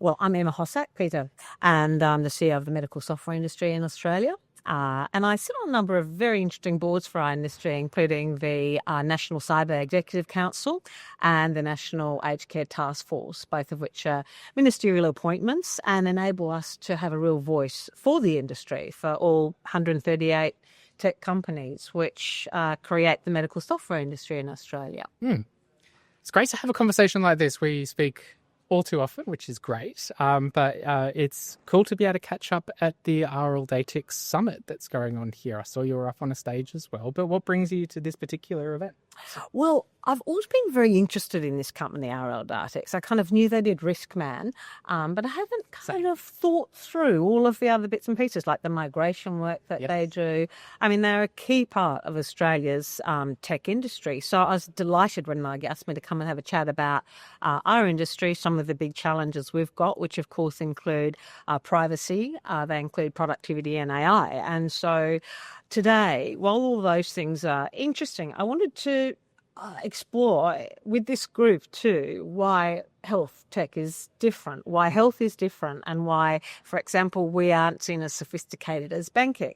Well, I'm Emma Hossack, Peter, and I'm the CEO of the medical software industry in Australia. And I sit on a number of very interesting boards for our industry, including the National Cyber Executive Council and the National Aged Care Task Force, both of which are ministerial appointments and enable us to have a real voice for the industry, for all 138 tech companies which create the medical software industry in Australia. It's great to have a conversation like this where you speak all too often, which is great. But it's cool to be able to catch up at the RLDatix summit that's going on here. I saw you were up on a stage as well. But what brings you to this particular event? Well, I've always been very interested in this company, RLDatix. I kind of knew they did Riskman, but I haven't kind of thought through all of the other bits and pieces, like the migration work that they do. I mean, they're a key part of Australia's tech industry. So I was delighted when they asked me to come and have a chat about our industry, some of the big challenges we've got, which of course include privacy, they include productivity and AI. And so today, while all those things are interesting, I wanted to explore with this group too why health tech is different, why health is different, and why, for example, we aren't seen as sophisticated as banking.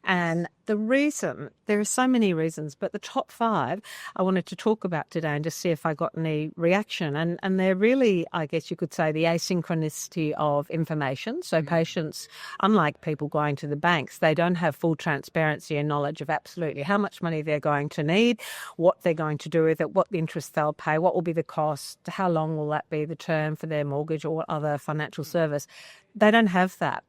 And the reason, there are so many reasons, but the top 5 I wanted to talk about today and just see if I got any reaction. And they're really, I guess you could say, the asynchronicity of information. So patients, unlike people going to the banks, they don't have full transparency and knowledge of absolutely how much money they're going to need, what they're going to do with it, what the interest they'll pay, what will be the cost, how long will that be, the term for their mortgage or what other financial service. They don't have that.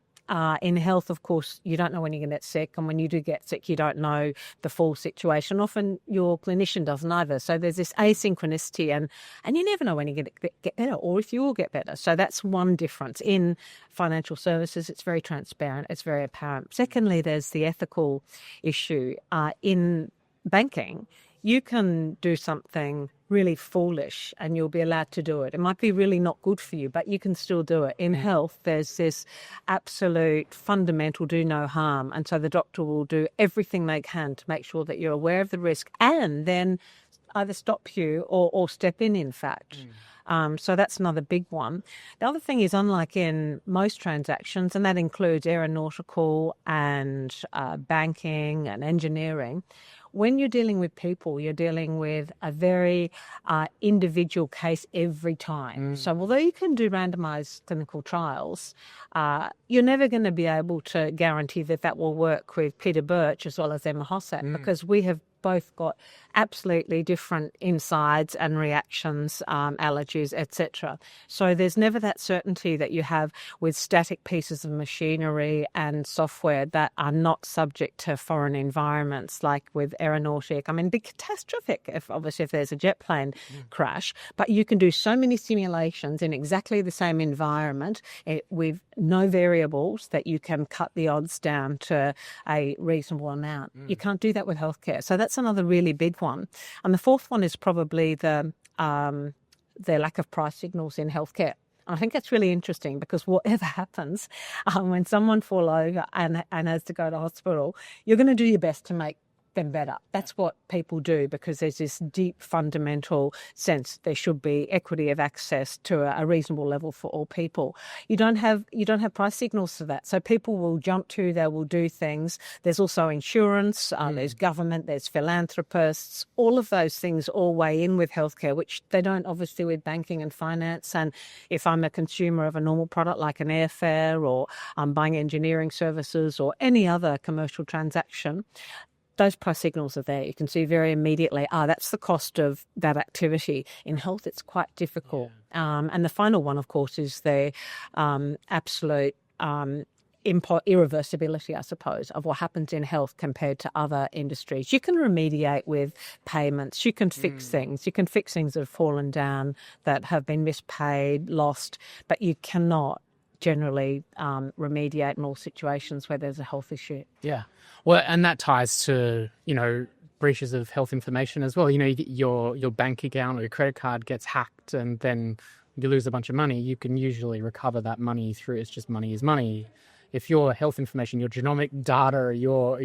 In health, of course, you don't know when you're going to get sick, and when you do get sick, you don't know the full situation. Often your clinician doesn't either. So there's this asynchronicity, and you never know when you're going to get better or if you will get better. So that's one difference. In financial services, it's very transparent, it's very apparent. Secondly, there's the ethical issue. In banking, you can do something really foolish and you'll be allowed to do it. It might be really not good for you, but you can still do it. In health, there's this absolute fundamental do no harm. And so the doctor will do everything they can to make sure that you're aware of the risk and then either stop you or step in fact. So that's another big one. The other thing is, unlike in most transactions, and that includes aeronautical and banking and engineering, when you're dealing with people, you're dealing with a very individual case every time. So although you can do randomized clinical trials, you're never going to be able to guarantee that that will work with Peter Birch as well as Emma Hossack, because we have both got absolutely different insides and reactions, allergies, etc. So there's never that certainty that you have with static pieces of machinery and software that are not subject to foreign environments, like with aeronautic. I mean, it'd be catastrophic if there's a jet plane crash, but you can do so many simulations in exactly the same environment with no variables that you can cut the odds down to a reasonable amount. You can't do that with healthcare. So that's another really big one. And the fourth one is probably the lack of price signals in healthcare. I think that's really interesting because whatever happens, when someone falls over and has to go to hospital, you're going to do your best to make them better. That's what people do, because there's this deep fundamental sense there should be equity of access to a reasonable level for all people. You don't have price signals for that. So people will jump to, they will do things. There's also insurance, there's government, there's philanthropists. All of those things all weigh in with healthcare, which they don't obviously with banking and finance. And if I'm a consumer of a normal product like an airfare, or I'm buying engineering services or any other commercial transaction, those price signals are there. You can see very immediately, that's the cost of that activity. In health, it's quite difficult. And the final one, of course, is the absolute irreversibility, I suppose, of what happens in health compared to other industries. You can remediate with payments. You can fix things. You can fix things that have fallen down, that have been mispaid, lost, but you cannot generally remediate in all situations where there's a health issue. Yeah. Well, and that ties to, breaches of health information as well. Your bank account or your credit card gets hacked and then you lose a bunch of money. You can usually recover that money through, it's just money is money. If your health information, your genomic data, your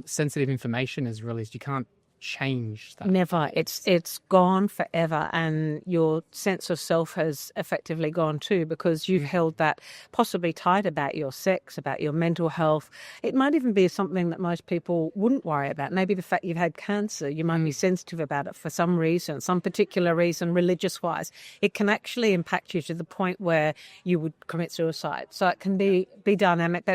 sensitive information is released, you can't change that. Never. It's gone forever, and your sense of self has effectively gone too, because you've held that possibly tight about your sex, about your mental health. It might even be something that most people wouldn't worry about. Maybe the fact you've had cancer, you might be sensitive about it for some reason, some particular reason, religious-wise. It can actually impact you to the point where you would commit suicide. So it can be dynamic,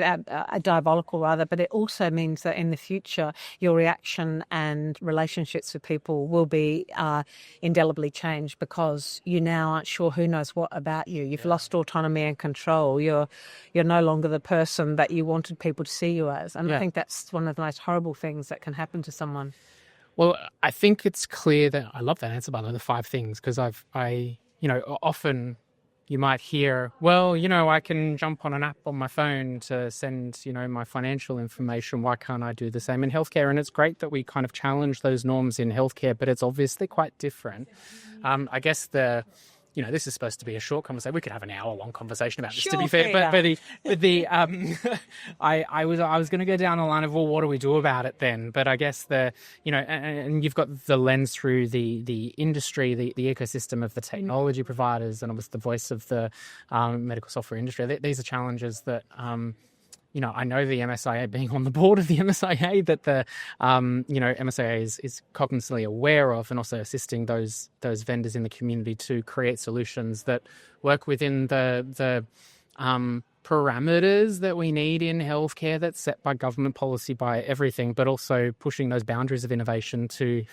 diabolical rather, but it also means that in the future your reaction and relationships with people will be indelibly changed, because you now aren't sure who knows what about you. You've lost autonomy and control. You're no longer the person that you wanted people to see you as. And I think that's one of the most horrible things that can happen to someone. Well, I think it's clear that I love that answer, by the way, the 5 things, because often you might hear, well, I can jump on an app on my phone to send, my financial information. Why can't I do the same in healthcare? And it's great that we kind of challenge those norms in healthcare, but it's obviously quite different. I guess this is supposed to be a short conversation. We could have an hour-long conversation about this, to be fair. I was going to go down the line of, well, what do we do about it then? But I guess and you've got the lens through the industry, the ecosystem of the technology providers, and obviously the voice of the medical software industry. These are challenges that I know the MSIA, being on the board of the MSIA, that the MSIA is cognitively aware of, and also assisting those vendors in the community to create solutions that work within the parameters that we need in healthcare that's set by government policy, by everything, but also pushing those boundaries of innovation to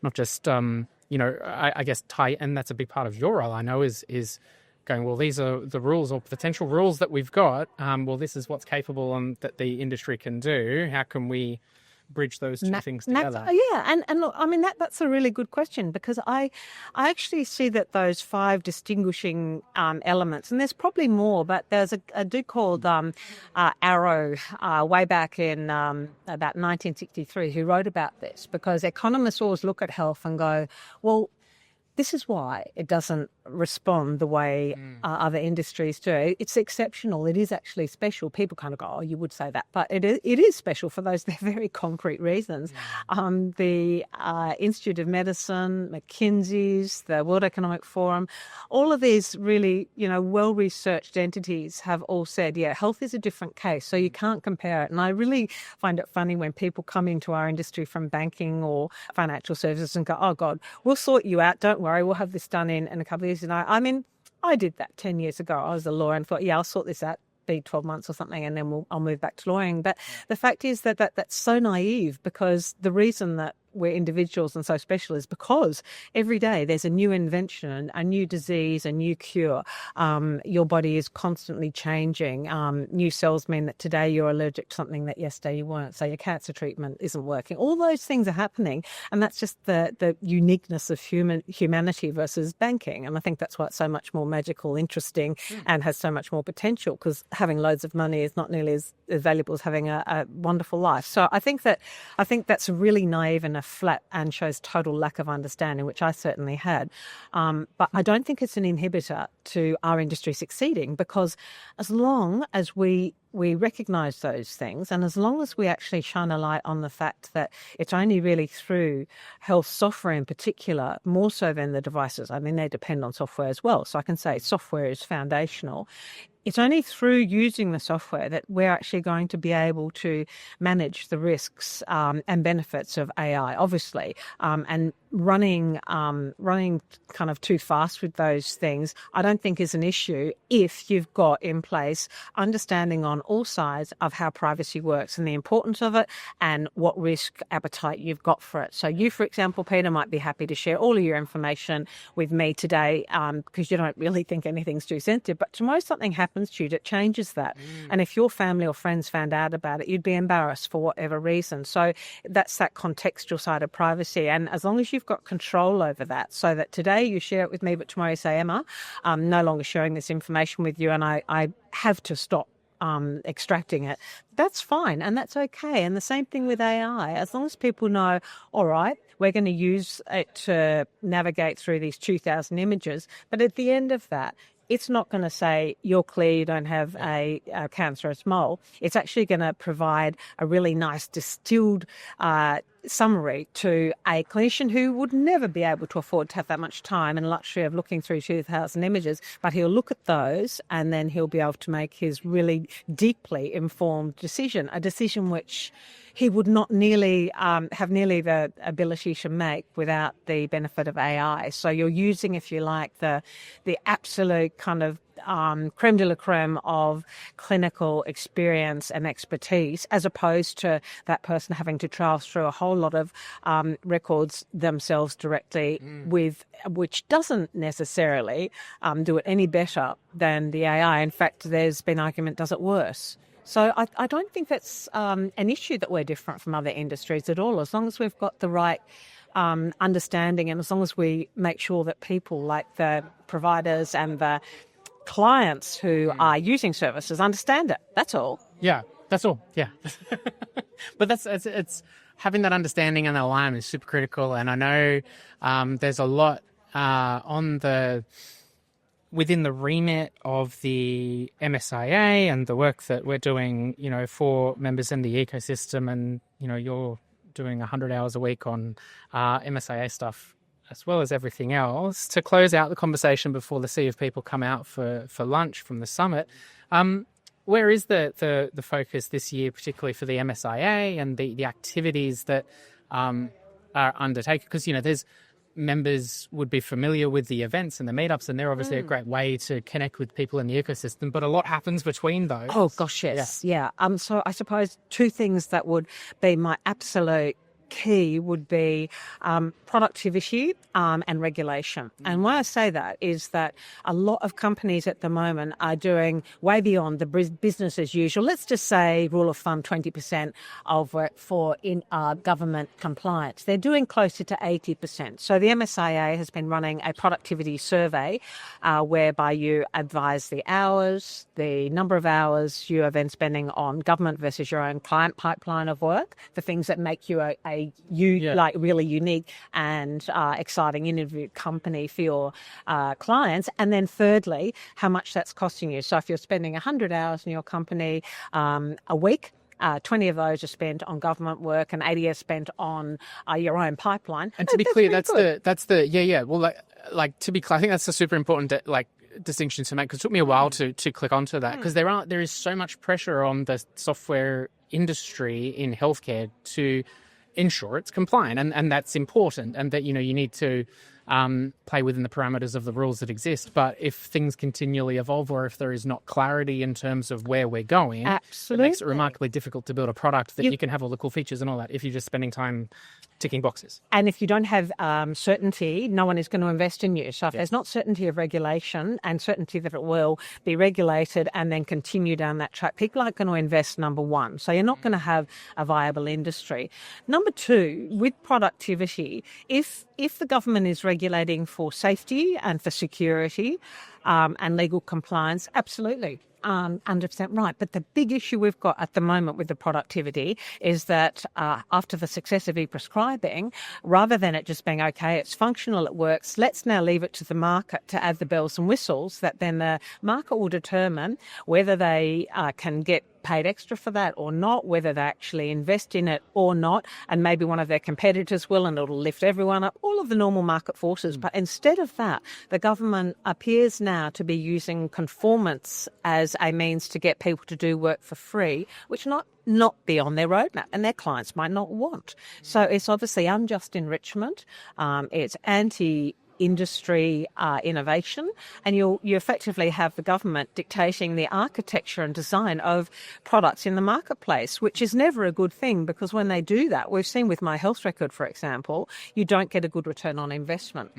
not just I guess tie, and that's a big part of your role, I know, is going, well, these are the rules or potential rules that we've got. Well, this is what's capable and that the industry can do. How can we bridge those two things together? And look, I mean, that's a really good question, because I actually see that those 5 distinguishing elements, and there's probably more, but there's a dude called Arrow way back in about 1963 who wrote about this, because economists always look at health and go, well, this is why it doesn't respond the way other industries do. It's exceptional. It is actually special. People kind of go, oh, you would say that. But it is special for those very concrete reasons. The Institute of Medicine, McKinsey's, the World Economic Forum, all of these really, well-researched entities have all said, health is a different case, so you can't compare it. And I really find it funny when people come into our industry from banking or financial services and go, oh, God, we'll sort you out. Don't worry, we'll have this done in a couple of years. And I did that 10 years ago. I was a lawyer and thought, I'll sort this out, be 12 months or something, and then I'll move back to lawyering. But the fact is that's so naive, because the reason that we're individuals and so special is because every day there's a new invention, a new disease, a new cure. Your body is constantly changing. New cells mean that today you're allergic to something that yesterday you weren't. So your cancer treatment isn't working. All those things are happening, and that's just the uniqueness of humanity versus banking. And I think that's why it's so much more magical, interesting, and has so much more potential, because having loads of money is not nearly as valuable as having a wonderful life. So I think that's really naive and flat and shows total lack of understanding, which I certainly had. But I don't think it's an inhibitor to our industry succeeding, because as long as we recognise those things, and as long as we actually shine a light on the fact that it's only really through health software in particular, more so than the devices. I mean, they depend on software as well. So I can say software is foundational. It's only through using the software that we're actually going to be able to manage the risks and benefits of AI, obviously. And running kind of too fast with those things, I don't think is an issue if you've got in place understanding on all sides of how privacy works and the importance of it and what risk appetite you've got for it. So you, for example, Peter, might be happy to share all of your information with me today because you don't really think anything's too sensitive. But tomorrow something happens to you that changes that. And if your family or friends found out about it, you'd be embarrassed for whatever reason. So that's that contextual side of privacy. And as long as you've got control over that, so that today you share it with me, but tomorrow you say, Emma, I'm no longer sharing this information with you and I have to stop extracting it, that's fine and that's okay. And the same thing with AI. As long as people know, all right, we're going to use it to navigate through these 2,000 images, but at the end of that, it's not going to say you're clear, you don't have a cancerous mole. It's actually going to provide a really nice distilled summary to a clinician who would never be able to afford to have that much time and luxury of looking through 2,000 images, but he'll look at those and then he'll be able to make his really deeply informed decision, a decision which he would not nearly have nearly the ability to make without the benefit of AI. So you're using, if you like, the absolute kind of creme de la creme of clinical experience and expertise, as opposed to that person having to trawl through a whole lot of records themselves directly, with which doesn't necessarily do it any better than the AI. In fact, there's been argument does it worse. So I don't think that's an issue that we're different from other industries at all, as long as we've got the right understanding, and as long as we make sure that people like the providers and the clients who are using services understand it. That's all. Yeah, that's all. Yeah. But it's having that understanding and alignment is super critical. And I know there's a lot within the remit of the MSIA and the work that we're doing, for members in the ecosystem. And, you're doing 100 hours a week on MSIA stuff, as well as everything else. To close out the conversation before the sea of people come out for lunch from the summit, where is the focus this year, particularly for the MSIA and the activities that are undertaken? Because, there's members would be familiar with the events and the meetups, and they're obviously a great way to connect with people in the ecosystem, but a lot happens between those. Oh, gosh, yes. Yeah. So I suppose two things that would be my absolute key would be productivity and regulation. And why I say that is that a lot of companies at the moment are doing way beyond the business as usual. Let's just say, rule of thumb, 20% of work for in government compliance. They're doing closer to 80%. So the MSIA has been running a productivity survey whereby you advise the hours, the number of hours you are then spending on government versus your own client pipeline of work, the things that make you like really unique and exciting interview company for your clients. And then thirdly, how much that's costing you. So if you're spending 100 hours in your company a week, 20 of those are spent on government work and 80 are spent on your own pipeline. And to be clear, that's the Well, like to be clear, I think that's a super important distinction to make, because it took me a while to click onto that, because there is so much pressure on the software industry in healthcare to ensure it's compliant, and that's important, and that you need to play within the parameters of the rules that exist. But if things continually evolve, or if there is not clarity in terms of where we're going, absolutely, it makes it remarkably difficult to build a product that you can have all the cool features and all that if you're just spending time ticking boxes. And if you don't have certainty, no one is going to invest in you. So if there's not certainty of regulation and certainty that it will be regulated and then continue down that track, people aren't going to invest, number one. So you're not going to have a viable industry. Number two, with productivity, if the government is regulating for safety and for security and legal compliance, absolutely. 100% right. But the big issue we've got at the moment with the productivity is that after the success of e-prescribing, rather than it just being, okay, it's functional, it works, let's now leave it to the market to add the bells and whistles, that then the market will determine whether they can get paid extra for that or not, whether they actually invest in it or not, and maybe one of their competitors will, and it'll lift everyone up, all of the normal market forces. But instead of that, the government appears now to be using conformance as a means to get people to do work for free, which not be on their roadmap, and their clients might not want. So it's obviously unjust enrichment. It's industry innovation, and you effectively have the government dictating the architecture and design of products in the marketplace, which is never a good thing, because when they do that, we've seen with My Health Record, for example, you don't get a good return on investment.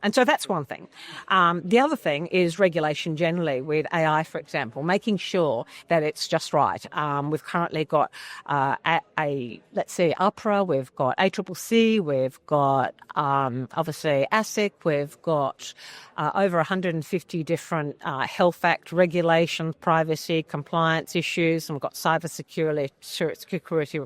And so that's one thing. The other thing is regulation generally with AI, for example, making sure that it's just right. We've currently got let's see, APRA, we've got ACCC, we've got obviously ASIC, we've got over 150 different Health Act regulations, privacy, compliance issues, and we've got cyber security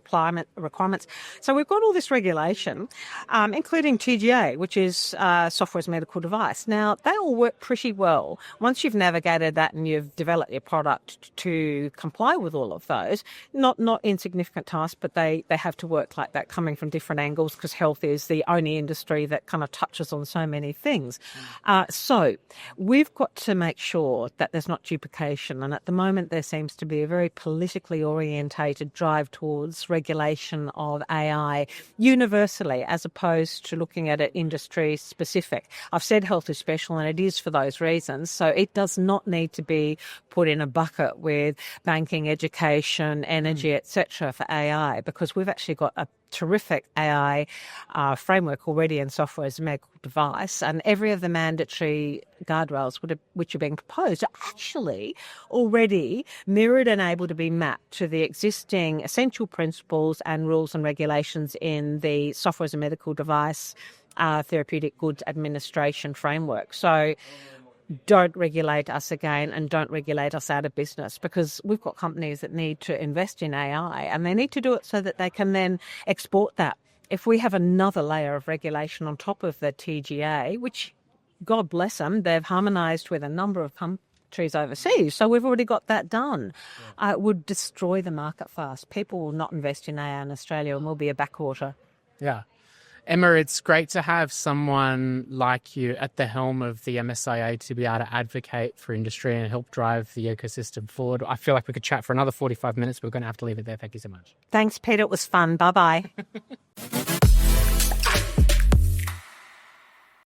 requirements. So we've got all this regulation, including TGA, which is software as a medical device. Now, they all work pretty well. Once you've navigated that and you've developed your product to comply with all of those, not insignificant tasks, but they have to work like that, coming from different angles, because health is the only industry that kind of touches on so many things. So we've got to make sure that there's not duplication. And at the moment, there seems to be a very politically orientated drive towards regulation of AI universally, as opposed to looking at it industry specific. I've said health is special, and it is for those reasons. So it does not need to be put in a bucket with banking, education, energy, etc. for AI, because we've actually got a terrific AI framework already in software as a medical device, and every of the mandatory guardrails which are being proposed are actually already mirrored and able to be mapped to the existing essential principles and rules and regulations in the software as a medical device therapeutic goods administration framework. So don't regulate us again, and don't regulate us out of business, because we've got companies that need to invest in AI, and they need to do it so that they can then export that. If we have another layer of regulation on top of the TGA, which, God bless them, they've harmonised with a number of countries overseas, so we've already got that done, it would destroy the market fast. People will not invest in AI in Australia, and we'll be a backwater. Yeah. Emma, it's great to have someone like you at the helm of the MSIA to be able to advocate for industry and help drive the ecosystem forward. I feel like we could chat for another 45 minutes, but we're going to have to leave it there. Thank you so much. Thanks, Peter. It was fun. Bye-bye.